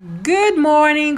Good morning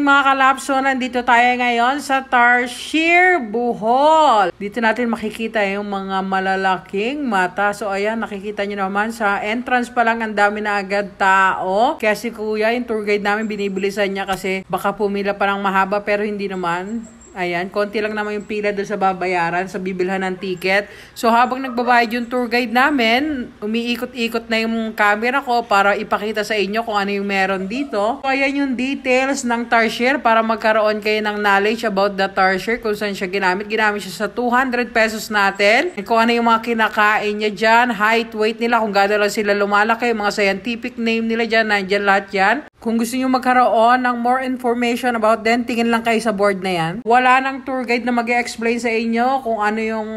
mga kalapso. Nandito tayo ngayon sa Tarsier, Bohol. Dito natin makikita yung mga malalaking mata. So ayan, nakikita nyo naman sa entrance pa lang ang dami na agad tao. Kaya si kuya, yung tour guide namin, binibilisan niya kasi baka pumila pa ng mahaba pero hindi naman. Ayan, konti lang naman yung pila doon sa babayaran, sa bibilhan ng ticket. So habang nagbabayad yung tour guide namin, umiikot-ikot na yung camera ko para ipakita sa inyo kung ano yung meron dito. So ayan yung details ng Tarsier para magkaroon kayo ng knowledge about the Tarsier, kung saan siya ginamit. Ginamit siya sa 200 pesos natin. Kung ano yung mga kinakain niya dyan, height, weight nila, kung gano'n lang sila lumalaki, mga scientific name nila dyan, nandyan lahat yan. Kung gusto nyo magkaroon ng more information about them, tingin lang kayo sa board na yan. Wala nang tour guide na mag-explain sa inyo kung ano yung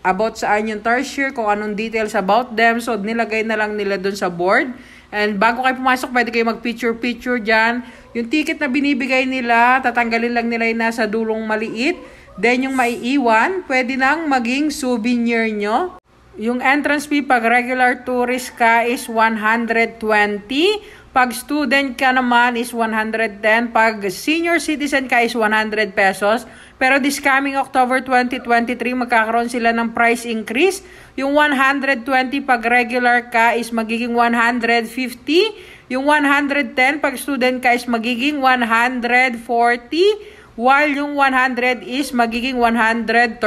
about saan yung Tarsier, kung anong details about them. So, nilagay na lang nila dun sa board. And bago kayo pumasok, pwede kayo mag-picture-picture dyan. Yung ticket na binibigay nila, tatanggalin lang nila yung nasa dulong maliit. Then, yung maiiwan, pwede nang maging souvenir nyo. Yung entrance fee pag regular tourist ka is 120. Pag student ka naman is 110. Pag senior citizen ka is 100 pesos. Pero this coming October 2023, magkakaroon sila ng price increase. Yung 120 pag regular ka is magiging 150. Yung 110 pag student ka is magiging 140. While yung 100 is magiging 130.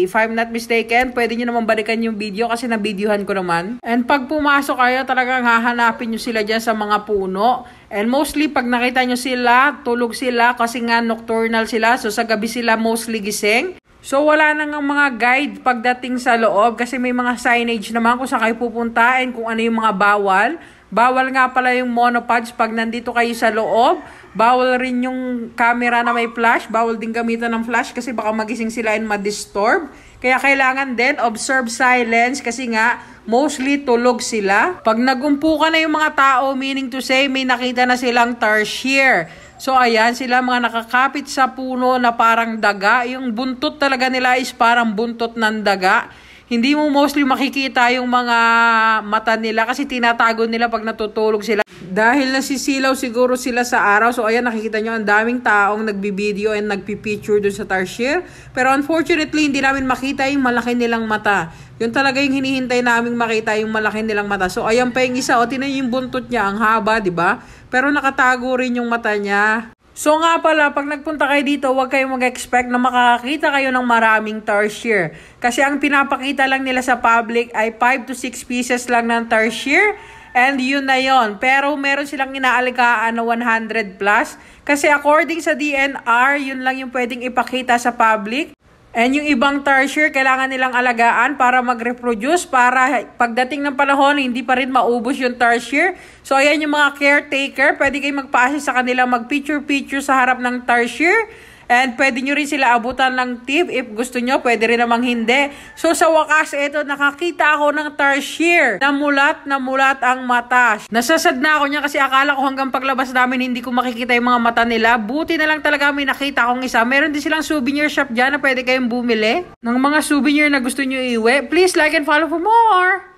If I'm not mistaken, pwede nyo naman balikan yung video kasi na-videohan ko naman. And pag pumasok kayo, talagang hahanapin nyo sila dyan sa mga puno. And mostly, pag nakita nyo sila, tulog sila kasi nga nocturnal sila. So sa gabi sila mostly gising. So wala nang mga guide pagdating sa loob kasi may mga signage naman kung saan kayo pupuntaan, kung ano yung mga bawal. Bawal nga pala yung monopods pag nandito kayo sa loob. Bawal rin yung camera na may flash. Bawal din gamitan ng flash kasi baka magising sila and ma-disturb. Kaya kailangan din observe silence kasi nga mostly tulog sila. Pag nagumpukan na yung mga tao, meaning to say may nakita na silang Tarsier. So ayan sila mga nakakapit sa puno na parang daga. Yung buntot talaga nila is parang buntot ng daga. Hindi mo mostly makikita yung mga mata nila kasi tinatago nila pag natutulog sila. Dahil nasisilaw siguro sila sa araw. So ayan, nakikita nyo ang daming taong nagbibideo and nagpipicture dun sa Tarsier. Pero unfortunately, hindi namin makita yung malaki nilang mata. Yun talaga yung hinihintay namin makita, yung malaki nilang mata. So ayan pa yung isa. O tinan yung buntot niya, ang haba, di ba? Pero nakatago rin yung mata niya. So nga pala, pag nagpunta kayo dito, huwag kayong mag-expect na makakakita kayo ng maraming Tarsier. Kasi ang pinapakita lang nila sa public ay 5 to 6 pieces lang ng Tarsier. And yun na yun. Pero meron silang inaalagaan na 100 plus. Kasi according sa DNR, yun lang yung pwedeng ipakita sa public. And yung ibang Tarsier, kailangan nilang alagaan para mag-reproduce, para pagdating ng panahon, hindi pa rin maubos yung Tarsier. So, ayan yung mga caretaker. Pwede kayo magpa-assist sa kanila, mag-picture-picture sa harap ng Tarsier. And pwede nyo rin sila abutan ng tip. If gusto nyo, pwede rin namang hindi. So, sa wakas, ito, nakakita ako ng Tarsier. Namulat ang mata. Nasasad na ako niya kasi akala ko hanggang paglabas namin, hindi ko makikita yung mga mata nila. Buti na lang talaga may nakita akong isa. Meron din silang souvenir shop dyan na pwede kayong bumili ng mga souvenir na gusto nyo iuwi. Please like and follow for more!